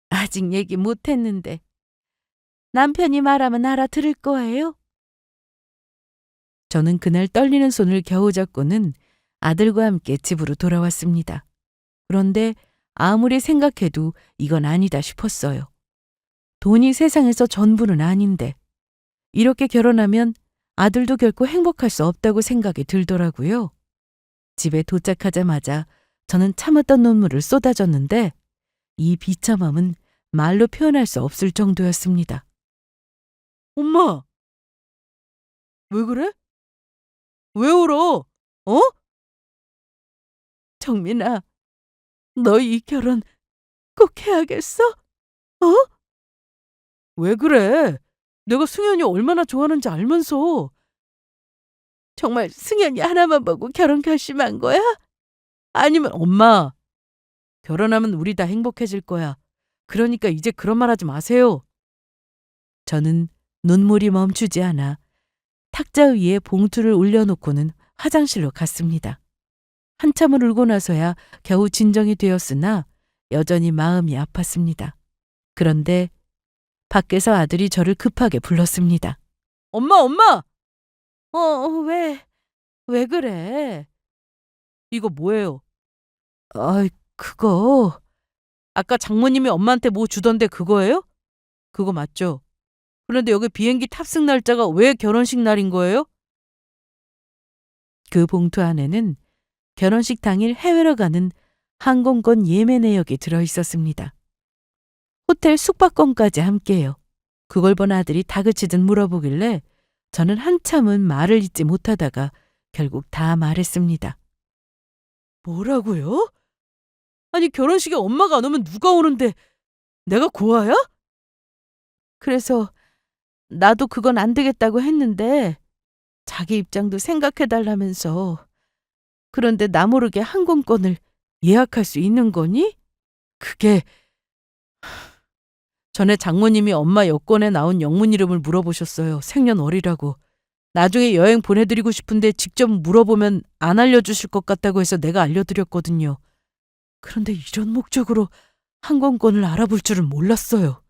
아직 얘기 못했는데 남편이 말하면 알아들을 거예요? 저는 그날 떨리는 손을 겨우 잡고는 아들과 함께 집으로 돌아왔습니다. 그런데 아무리 생각해도 이건 아니다 싶었어요. 돈이 세상에서 전부는 아닌데 이렇게 결혼하면 아들도 결코 행복할 수 없다고 생각이 들더라고요. 집에 도착하자마자 저는 참았던 눈물을 쏟아졌는데 이 비참함은 말로 표현할 수 없을 정도였습니다. 엄마! 왜 그래? 왜 울어? 어? 정민아, 너 이 결혼 꼭 해야겠어? 어? 왜 그래? 내가 승현이 얼마나 좋아하는지 알면서. 정말 승현이 하나만 보고 결혼 결심한 거야? 아니면 엄마, 결혼하면 우리 다 행복해질 거야. 그러니까 이제 그런 말 하지 마세요. 저는 눈물이 멈추지 않아 탁자 위에 봉투를 올려놓고는 화장실로 갔습니다. 한참을 울고 나서야 겨우 진정이 되었으나 여전히 마음이 아팠습니다. 그런데 밖에서 아들이 저를 급하게 불렀습니다. 엄마, 엄마! 왜? 왜 그래? 이거 뭐예요? 그거. 아까 장모님이 엄마한테 뭐 주던데 그거예요? 그거 맞죠? 그런데 여기 비행기 탑승 날짜가 왜 결혼식 날인 거예요? 그 봉투 안에는 결혼식 당일 해외로 가는 항공권 예매 내역이 들어 있었습니다. 호텔 숙박권까지 함께요. 그걸 본 아들이 다그치듯 물어보길래 저는 한참은 말을 잇지 못하다가 결국 다 말했습니다. 뭐라고요? 아니 결혼식에 엄마가 안 오면 누가 오는데 내가 고아야? 그래서 나도 그건 안 되겠다고 했는데 자기 입장도 생각해달라면서. 그런데 나 모르게 항공권을 예약할 수 있는 거니? 그게 전에 장모님이 엄마 여권에 나온 영문 이름을 물어보셨어요. 생년월일하고. 나중에 여행 보내드리고 싶은데 직접 물어보면 안 알려주실 것 같다고 해서 내가 알려드렸거든요. 그런데 이런 목적으로 항공권을 알아볼 줄은 몰랐어요.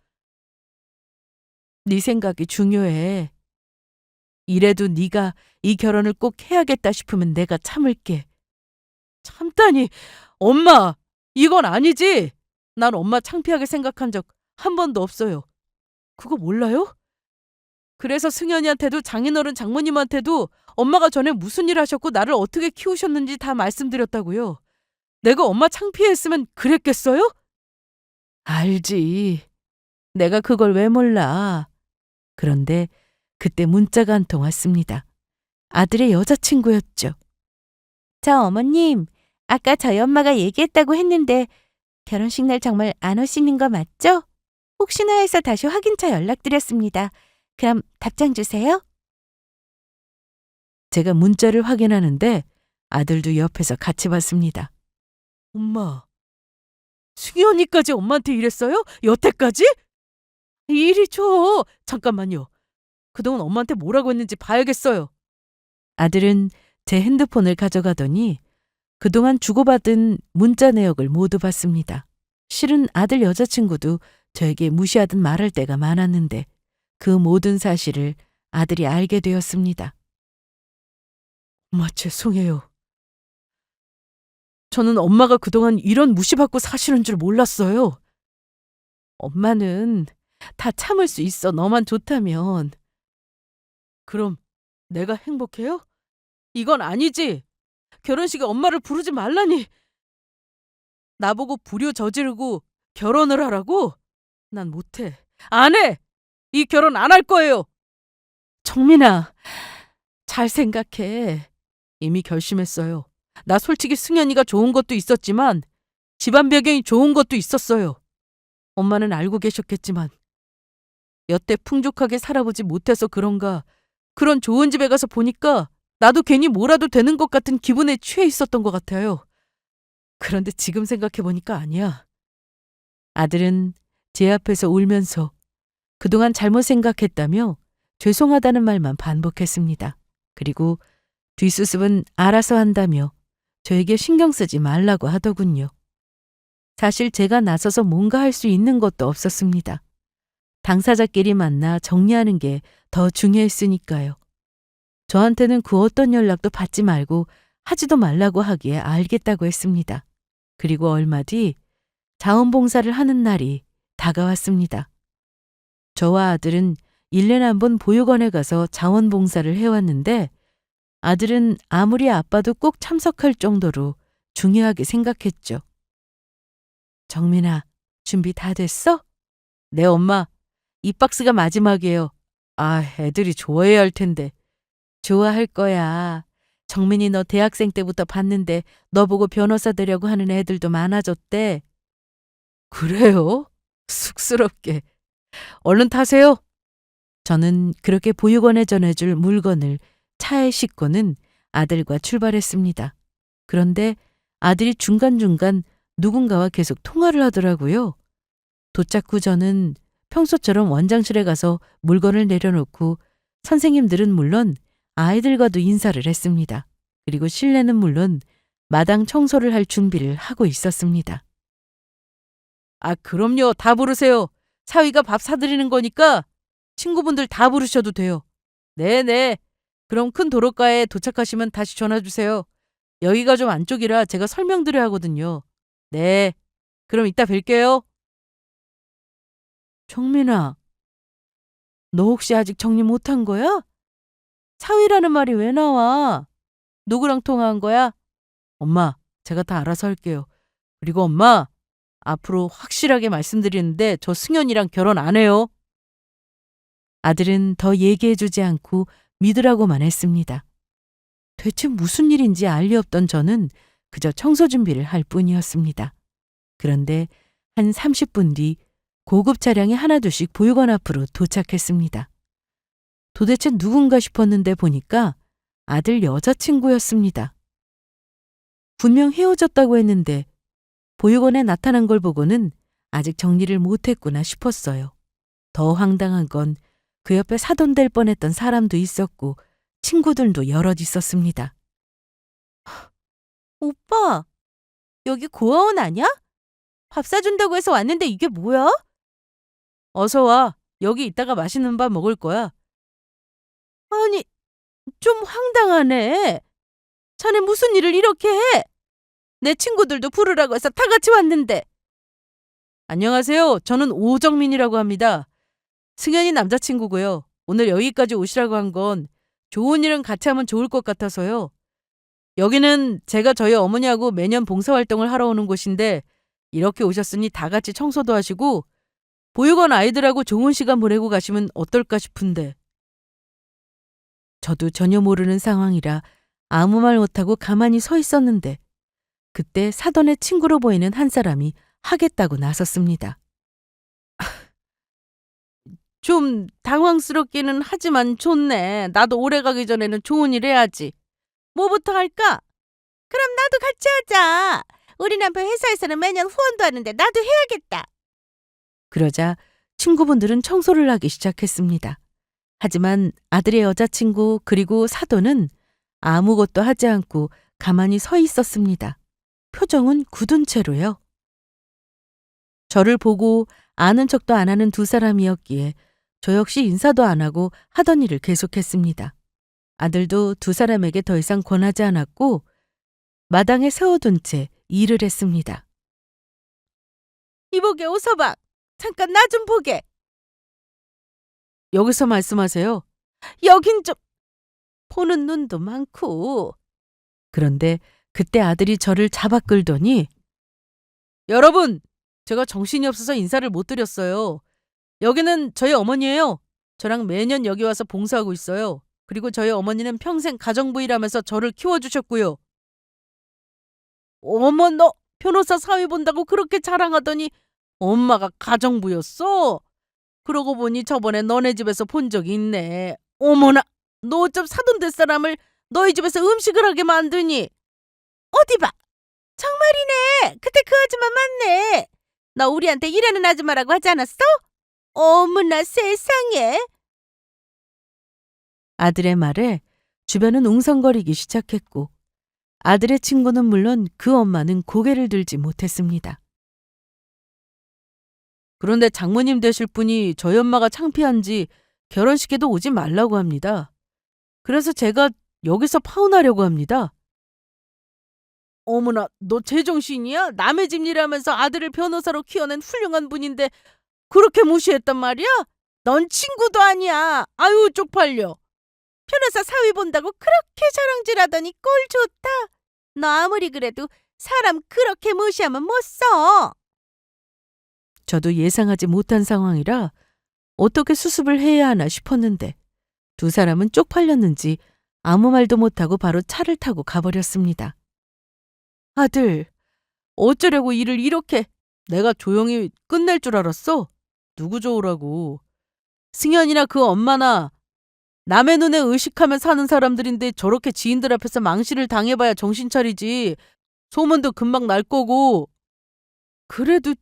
네 생각이 중요해. 이래도 네가 이 결혼을 꼭 해야겠다 싶으면 내가 참을게. 참다니, 엄마, 이건 아니지. 난 엄마 창피하게 생각한 적 한 번도 없어요. 그거 몰라요? 그래서 승현이한테도 장인어른 장모님한테도 엄마가 전에 무슨 일 하셨고 나를 어떻게 키우셨는지 다 말씀드렸다고요. 내가 엄마 창피했으면 그랬겠어요? 알지. 내가 그걸 왜 몰라. 그런데 그때 문자가 한 통 왔습니다. 아들의 여자친구였죠. 저 어머님, 아까 저희 엄마가 얘기했다고 했는데 결혼식 날 정말 안 오시는 거 맞죠? 혹시나 해서 다시 확인차 연락드렸습니다. 그럼 답장 주세요. 제가 문자를 확인하는데 아들도 옆에서 같이 봤습니다. 엄마, 승현이까지 엄마한테 이랬어요? 여태까지? 이리 줘. 잠깐만요. 그동안 엄마한테 뭐라고 했는지 봐야겠어요. 아들은 제 핸드폰을 가져가더니 그동안 주고받은 문자 내역을 모두 봤습니다. 실은 아들 여자친구도 저에게 무시하듯 말할 때가 많았는데 그 모든 사실을 아들이 알게 되었습니다. 엄마 죄송해요. 저는 엄마가 그동안 이런 무시받고 사시는 줄 몰랐어요. 엄마는 다 참을 수 있어. 너만 좋다면. 그럼 내가 행복해요? 이건 아니지. 결혼식에 엄마를 부르지 말라니. 나보고 불효 저지르고 결혼을 하라고? 난 못해. 안 해. 이 결혼 안 할 거예요. 정민아, 잘 생각해. 이미 결심했어요. 나 솔직히 승현이가 좋은 것도 있었지만 집안 배경이 좋은 것도 있었어요. 엄마는 알고 계셨겠지만 여태 풍족하게 살아보지 못해서 그런가 그런 좋은 집에 가서 보니까 나도 괜히 뭐라도 되는 것 같은 기분에 취해 있었던 것 같아요. 그런데 지금 생각해보니까 아니야. 아들은 제 앞에서 울면서 그동안 잘못 생각했다며 죄송하다는 말만 반복했습니다. 그리고 뒷수습은 알아서 한다며 저에게 신경 쓰지 말라고 하더군요. 사실 제가 나서서 뭔가 할 수 있는 것도 없었습니다. 당사자끼리 만나 정리하는 게 더 중요했으니까요. 저한테는 그 어떤 연락도 받지 말고 하지도 말라고 하기에 알겠다고 했습니다. 그리고 얼마 뒤 자원봉사를 하는 날이 다가왔습니다. 저와 아들은 1년에 한 번 보육원에 가서 자원봉사를 해왔는데 아들은 아무리 아빠도 꼭 참석할 정도로 중요하게 생각했죠. 정민아, 준비 다 됐어? 네, 엄마. 이 박스가 마지막이에요. 애들이 좋아해야 할 텐데. 좋아할 거야. 정민이 너 대학생 때부터 봤는데 너 보고 변호사 되려고 하는 애들도 많아졌대. 그래요? 쑥스럽게. 얼른 타세요. 저는 그렇게 보육원에 전해줄 물건을 차에 싣고는 아들과 출발했습니다. 그런데 아들이 중간중간 누군가와 계속 통화를 하더라고요. 도착 후 저는 평소처럼 원장실에 가서 물건을 내려놓고 선생님들은 물론 아이들과도 인사를 했습니다. 그리고 실내는 물론 마당 청소를 할 준비를 하고 있었습니다. 그럼요. 다 부르세요. 사위가 밥 사드리는 거니까 친구분들 다 부르셔도 돼요. 네네. 그럼 큰 도로가에 도착하시면 다시 전화 주세요. 여기가 좀 안쪽이라 제가 설명드려야 하거든요. 네. 그럼 이따 뵐게요. 정민아, 너 혹시 아직 정리 못한 거야? 사위라는 말이 왜 나와? 누구랑 통화한 거야? 엄마, 제가 다 알아서 할게요. 그리고 엄마, 앞으로 확실하게 말씀드리는데 저 승현이랑 결혼 안 해요. 아들은 더 얘기해주지 않고 믿으라고만 했습니다. 대체 무슨 일인지 알 리 없던 저는 그저 청소 준비를 할 뿐이었습니다. 그런데 한 30분 뒤 고급 차량이 하나둘씩 보육원 앞으로 도착했습니다. 도대체 누군가 싶었는데 보니까 아들 여자친구였습니다. 분명 헤어졌다고 했는데 보육원에 나타난 걸 보고는 아직 정리를 못했구나 싶었어요. 더 황당한 건 그 옆에 사돈될 뻔했던 사람도 있었고 친구들도 여럿 있었습니다. 오빠, 여기 고아원 아냐? 밥 사준다고 해서 왔는데 이게 뭐야? 어서 와. 여기 있다가 맛있는 밥 먹을 거야. 아니, 좀 황당하네. 자네 무슨 일을 이렇게 해? 내 친구들도 부르라고 해서 다 같이 왔는데. 안녕하세요. 저는 오정민이라고 합니다. 승현이 남자친구고요. 오늘 여기까지 오시라고 한 건 좋은 일은 같이 하면 좋을 것 같아서요. 여기는 제가 저희 어머니하고 매년 봉사활동을 하러 오는 곳인데 이렇게 오셨으니 다 같이 청소도 하시고 보육원 아이들하고 좋은 시간 보내고 가시면 어떨까 싶은데. 저도 전혀 모르는 상황이라 아무 말 못하고 가만히 서 있었는데 그때 사돈의 친구로 보이는 한 사람이 하겠다고 나섰습니다. 좀 당황스럽기는 하지만 좋네. 나도 오래 가기 전에는 좋은 일 해야지. 뭐부터 할까? 그럼 나도 같이 하자. 우리 남편 회사에서는 매년 후원도 하는데 나도 해야겠다. 그러자 친구분들은 청소를 하기 시작했습니다. 하지만 아들의 여자친구 그리고 사돈은 아무것도 하지 않고 가만히 서 있었습니다. 표정은 굳은 채로요. 저를 보고 아는 척도 안 하는 두 사람이었기에 저 역시 인사도 안 하고 하던 일을 계속했습니다. 아들도 두 사람에게 더 이상 권하지 않았고 마당에 세워둔 채 일을 했습니다. 이보게 오서방, 잠깐 나 좀 보게. 여기서 말씀하세요. 여긴 좀 보는 눈도 많고. 그런데 그때 아들이 저를 잡아 끌더니 여러분, 제가 정신이 없어서 인사를 못 드렸어요. 여기는 저희 어머니예요. 저랑 매년 여기 와서 봉사하고 있어요. 그리고 저희 어머니는 평생 가정부 일하면서 저를 키워주셨고요. 어머, 너 변호사 사위 본다고 그렇게 자랑하더니 엄마가 가정부였어? 그러고 보니 저번에 너네 집에서 본 적이 있네. 어머나, 너 어쩜 사돈 될 사람을 너희 집에서 음식을 하게 만드니? 어디 봐. 정말이네. 그때 그 아줌마 맞네. 너 우리한테 일하는 아줌마라고 하지 않았어? 어머나 세상에. 아들의 말에 주변은 웅성거리기 시작했고 아들의 친구는 물론 그 엄마는 고개를 들지 못했습니다. 그런데 장모님 되실 분이 저희 엄마가 창피한지 결혼식에도 오지 말라고 합니다. 그래서 제가 여기서 파혼하려고 합니다. 어머나, 너 제정신이야? 남의 집 일하면서 아들을 변호사로 키워낸 훌륭한 분인데 그렇게 무시했단 말이야? 넌 친구도 아니야. 아유, 쪽팔려. 변호사 사위 본다고 그렇게 자랑질하더니 꼴 좋다. 너 아무리 그래도 사람 그렇게 무시하면 못 써. 저도 예상하지 못한 상황이라 어떻게 수습을 해야 하나 싶었는데 두 사람은 쪽팔렸는지 아무 말도 못하고 바로 차를 타고 가버렸습니다. 아들, 어쩌려고 일을 이렇게. 내가 조용히 끝낼 줄 알았어? 누구 좋으라고. 승현이나 그 엄마나 남의 눈에 의식하며 사는 사람들인데 저렇게 지인들 앞에서 망신을 당해봐야 정신 차리지. 소문도 금방 날 거고. 그래도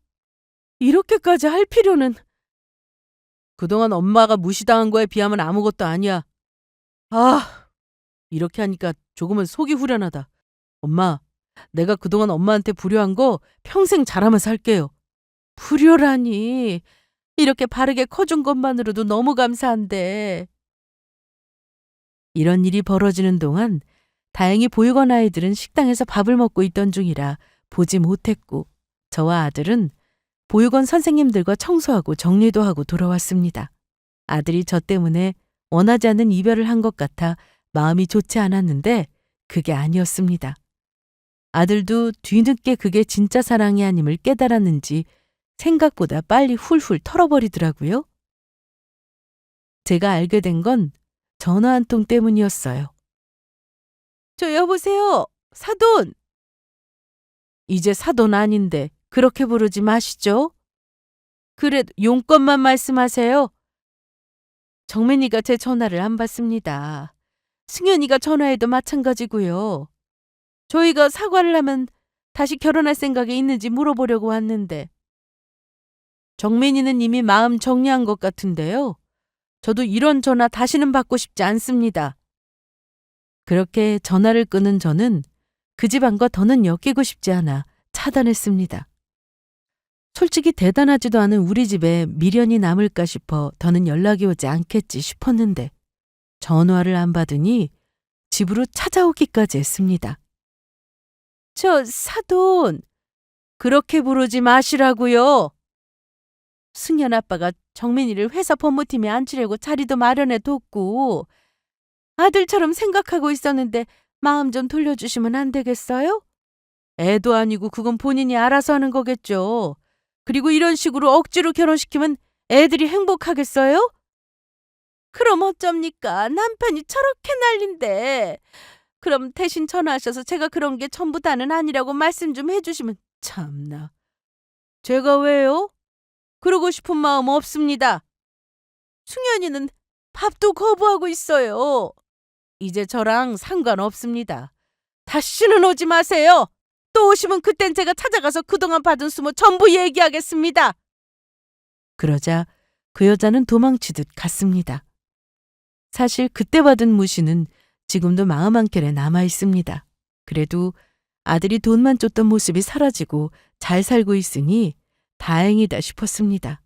이렇게까지 할 필요는. 그동안 엄마가 무시당한 거에 비하면 아무것도 아니야. 아, 이렇게 하니까 조금은 속이 후련하다. 엄마, 내가 그동안 엄마한테 불효한 거 평생 잘하면서 할게요. 불효라니. 이렇게 바르게 커준 것만으로도 너무 감사한데. 이런 일이 벌어지는 동안 다행히 보육원 아이들은 식당에서 밥을 먹고 있던 중이라 보지 못했고 저와 아들은 보육원 선생님들과 청소하고 정리도 하고 돌아왔습니다. 아들이 저 때문에 원하지 않는 이별을 한 것 같아 마음이 좋지 않았는데 그게 아니었습니다. 아들도 뒤늦게 그게 진짜 사랑이 아님을 깨달았는지 생각보다 빨리 훌훌 털어버리더라고요. 제가 알게 된 건 전화 한 통 때문이었어요. 저 여보세요. 사돈. 이제 사돈 아닌데 그렇게 부르지 마시죠. 그래도 용건만 말씀하세요. 정민이가 제 전화를 안 받습니다. 승현이가 전화해도 마찬가지고요. 저희가 사과를 하면 다시 결혼할 생각이 있는지 물어보려고 왔는데 정민이는 이미 마음 정리한 것 같은데요. 저도 이런 전화 다시는 받고 싶지 않습니다. 그렇게 전화를 끊은 저는 그 집안과 더는 엮이고 싶지 않아 차단했습니다. 솔직히 대단하지도 않은 우리 집에 미련이 남을까 싶어 더는 연락이 오지 않겠지 싶었는데 전화를 안 받으니 집으로 찾아오기까지 했습니다. 저 사돈, 그렇게 부르지 마시라고요. 승현 아빠가 정민이를 회사 법무팀에 앉히려고 자리도 마련해 뒀고 아들처럼 생각하고 있었는데 마음 좀 돌려주시면 안 되겠어요? 애도 아니고 그건 본인이 알아서 하는 거겠죠. 그리고 이런 식으로 억지로 결혼시키면 애들이 행복하겠어요? 그럼 어쩝니까? 남편이 저렇게 난린데. 그럼 대신 전화하셔서 제가 그런 게 전부 다는 아니라고 말씀 좀 해주시면. 참나. 제가 왜요? 그러고 싶은 마음 없습니다. 승현이는 밥도 거부하고 있어요. 이제 저랑 상관없습니다. 다시는 오지 마세요. 또 오시면 그땐 제가 찾아가서 그동안 받은 수모 전부 얘기하겠습니다. 그러자 그 여자는 도망치듯 갔습니다. 사실 그때 받은 무시는 지금도 마음 한켠에 남아 있습니다. 그래도 아들이 돈만 쫓던 모습이 사라지고 잘 살고 있으니 다행이다 싶었습니다.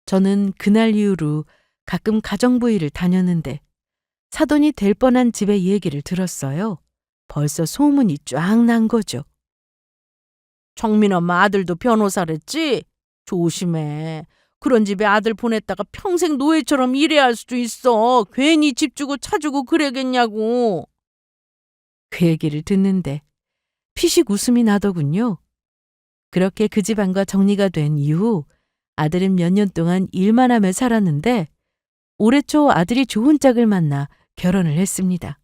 저는 그날 이후로 가끔 가정부 일을 다녔는데 사돈이 될 뻔한 집의 얘기를 들었어요. 벌써 소문이 쫙 난 거죠. 정민 엄마 아들도 변호사랬지? 조심해. 그런 집에 아들 보냈다가 평생 노예처럼 일해야 할 수도 있어. 괜히 집 주고 차 주고 그래겠냐고. 그 얘기를 듣는데 피식 웃음이 나더군요. 그렇게 그 집안과 정리가 된 이후 아들은 몇 년 동안 일만 하며 살았는데 올해 초 아들이 좋은 짝을 만나 결혼을 했습니다.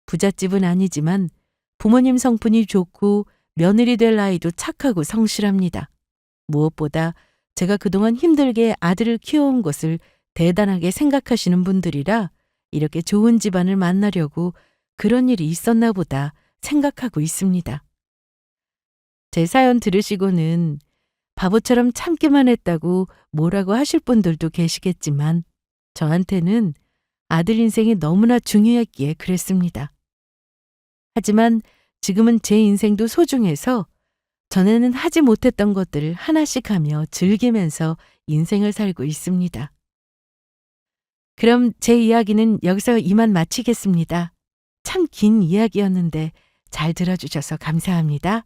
부잣집은 아니지만 부모님 성품이 좋고 며느리 될 아이도 착하고 성실합니다. 무엇보다 제가 그동안 힘들게 아들을 키워온 것을 대단하게 생각하시는 분들이라 이렇게 좋은 집안을 만나려고 그런 일이 있었나 보다 생각하고 있습니다. 제 사연 들으시고는 바보처럼 참기만 했다고 뭐라고 하실 분들도 계시겠지만 저한테는 아들 인생이 너무나 중요했기에 그랬습니다. 하지만 지금은 제 인생도 소중해서 전에는 하지 못했던 것들을 하나씩 하며 즐기면서 인생을 살고 있습니다. 그럼 제 이야기는 여기서 이만 마치겠습니다. 참 긴 이야기였는데 잘 들어주셔서 감사합니다.